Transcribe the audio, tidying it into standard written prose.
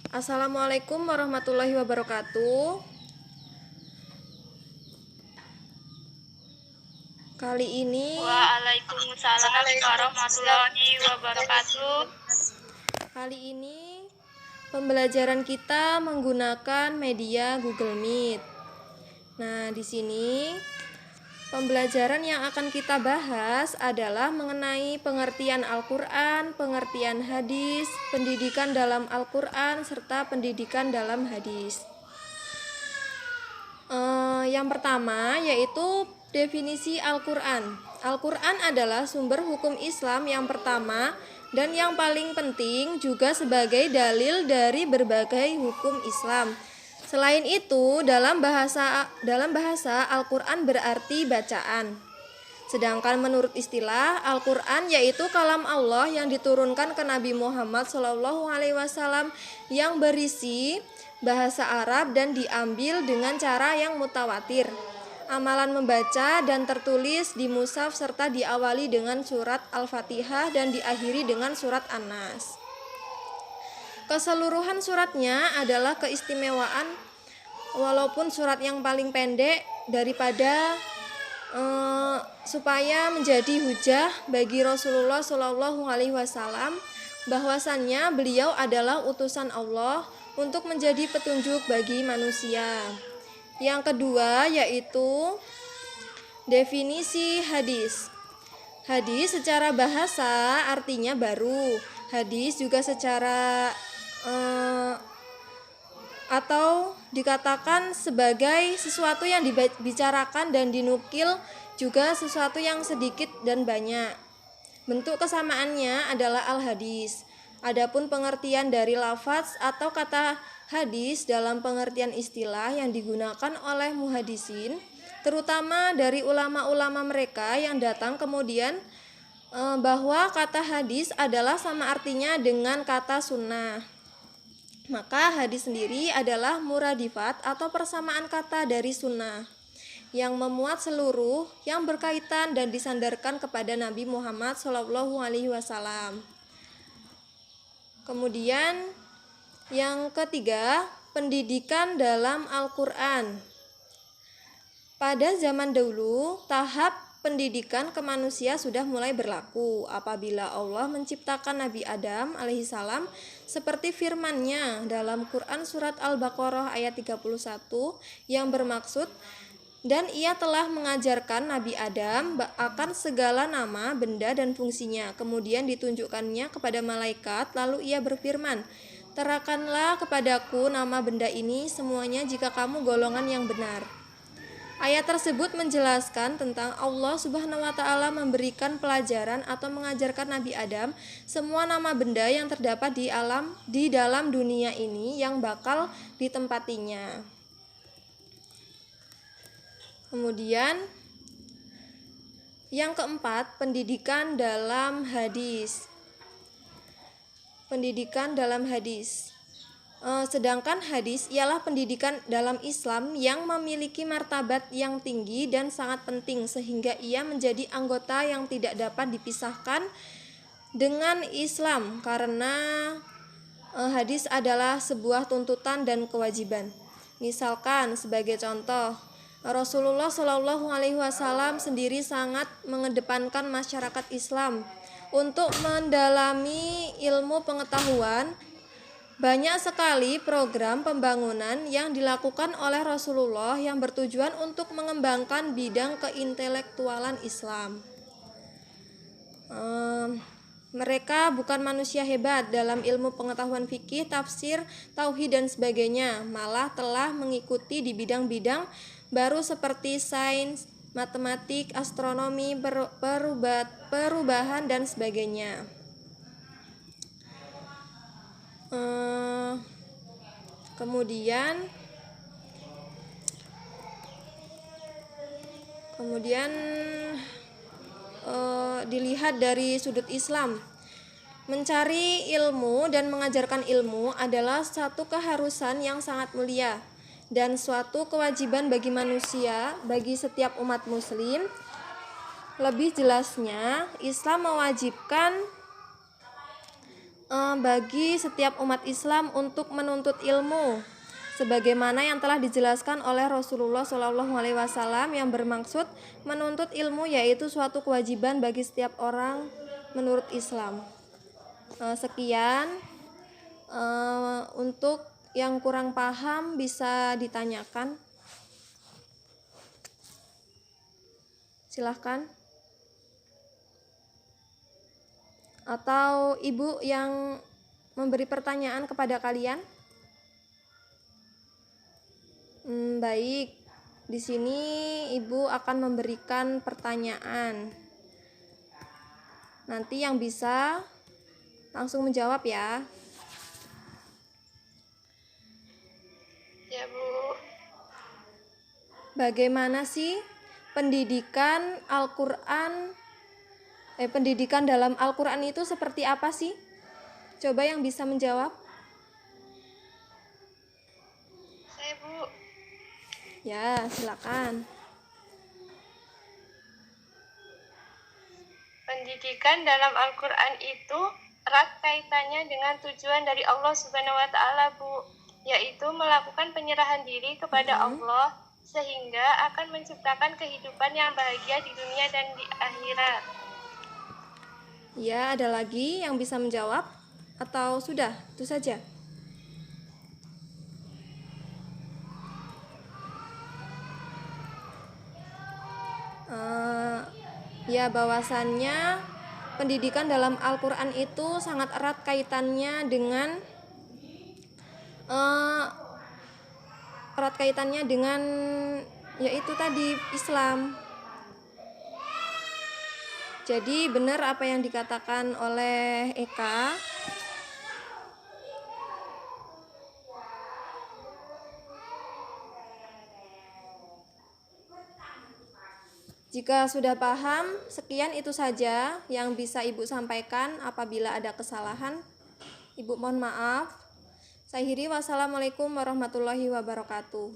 Assalamualaikum warahmatullahi wabarakatuh. Kali ini Waalaikumsalam warahmatullahi wabarakatuh. kali ini pembelajaran kita menggunakan media Google Meet. Nah, di sini pembelajaran yang akan kita bahas adalah mengenai pengertian Al-Qur'an, pengertian hadis, pendidikan dalam Al-Qur'an serta pendidikan dalam hadis. Yang pertama yaitu definisi Al-Qur'an. Al-Qur'an adalah sumber hukum Islam yang pertama dan yang paling penting juga sebagai dalil dari berbagai hukum Islam. Selain itu, dalam bahasa Al-Qur'an berarti bacaan. Sedangkan menurut istilah, Al-Qur'an yaitu kalam Allah yang diturunkan ke Nabi Muhammad SAW yang berisi bahasa Arab dan diambil dengan cara yang mutawatir. Amalan membaca dan tertulis di mushaf serta diawali dengan surat Al-Fatihah dan diakhiri dengan surat An-Nas. Keseluruhan suratnya adalah keistimewaan, walaupun surat yang paling pendek daripada supaya menjadi hujah bagi Rasulullah Shallallahu Alaihi Wasallam bahwasannya beliau adalah utusan Allah untuk menjadi petunjuk bagi manusia. Yang kedua yaitu definisi hadis. Hadis secara bahasa artinya baru. Hadis juga secara atau dikatakan sebagai sesuatu yang dibicarakan dan dinukil, juga sesuatu yang sedikit dan banyak. Bentuk kesamaannya adalah al-hadis. Adapun pengertian dari lafaz atau kata hadis dalam pengertian istilah yang digunakan oleh muhadisin, terutama dari ulama-ulama mereka yang datang kemudian, bahwa kata hadis adalah sama artinya dengan kata sunnah. Maka hadis sendiri adalah muradifat atau persamaan kata dari sunnah yang memuat seluruh yang berkaitan dan disandarkan kepada Nabi Muhammad SAW. Kemudian yang ketiga, pendidikan dalam Al-Qur'an. Pada zaman dahulu, tahap pendidikan ke manusia sudah mulai berlaku apabila Allah menciptakan Nabi Adam alaihissalam seperti firman-Nya dalam Quran surat Al-Baqarah ayat 31 yang bermaksud, dan ia telah mengajarkan Nabi Adam akan segala nama, benda dan fungsinya. Kemudian ditunjukkannya kepada malaikat, lalu ia berfirman, "Terangkanlah kepadaku nama benda ini semuanya jika kamu golongan yang benar." Ayat tersebut menjelaskan tentang Allah Subhanahu wa taala memberikan pelajaran atau mengajarkan Nabi Adam semua nama benda yang terdapat di dalam dunia ini yang bakal ditempatinya. Kemudian yang keempat, pendidikan dalam hadis. Pendidikan dalam hadis. Sedangkan hadis ialah pendidikan dalam Islam yang memiliki martabat yang tinggi dan sangat penting sehingga ia menjadi anggota yang tidak dapat dipisahkan dengan Islam karena hadis adalah sebuah tuntutan dan kewajiban. Misalkan sebagai contoh, Rasulullah Shallallahu Alaihi Wasallam sendiri sangat mengedepankan masyarakat Islam untuk mendalami ilmu pengetahuan. Banyak sekali program pembangunan yang dilakukan oleh Rasulullah yang bertujuan untuk mengembangkan bidang keintelektualan Islam. Mereka bukan manusia hebat dalam ilmu pengetahuan fikih, tafsir, tauhid dan sebagainya, malah telah mengikuti di bidang-bidang baru seperti sains, matematik, astronomi, perubahan dan sebagainya. Kemudian dilihat dari sudut Islam. Mencari ilmu dan mengajarkan ilmu adalah satu keharusan yang sangat mulia dan suatu kewajiban bagi manusia, bagi setiap umat muslim. Lebih jelasnya, Islam mewajibkan bagi setiap umat Islam untuk menuntut ilmu sebagaimana yang telah dijelaskan oleh Rasulullah SAW yang bermaksud menuntut ilmu yaitu suatu kewajiban bagi setiap orang menurut Islam. Sekian, untuk yang kurang paham bisa ditanyakan. Silahkan. Atau ibu yang memberi pertanyaan kepada kalian? Baik, di sini ibu akan memberikan pertanyaan. Nanti yang bisa langsung menjawab ya. Ya, Bu. Bagaimana sih pendidikan Al-Quran? Pendidikan dalam Al-Quran itu seperti apa sih? Coba yang bisa menjawab. Saya, Bu. Ya, silakan. Pendidikan dalam Al-Quran itu erat kaitannya dengan tujuan dari Allah Subhanahu wa Ta'ala, Bu, yaitu melakukan penyerahan diri kepada Allah sehingga akan menciptakan kehidupan yang bahagia di dunia dan di akhirat. Ya, ada lagi yang bisa menjawab? Atau sudah? Itu saja. Ya, bahwasannya pendidikan dalam Al-Quran itu sangat erat kaitannya dengan yaitu tadi Islam. Jadi benar apa yang dikatakan oleh Eka. Jika sudah paham, sekian itu saja yang bisa Ibu sampaikan. Apabila ada kesalahan, Ibu mohon maaf. Saya akhiri, wassalamualaikum warahmatullahi wabarakatuh.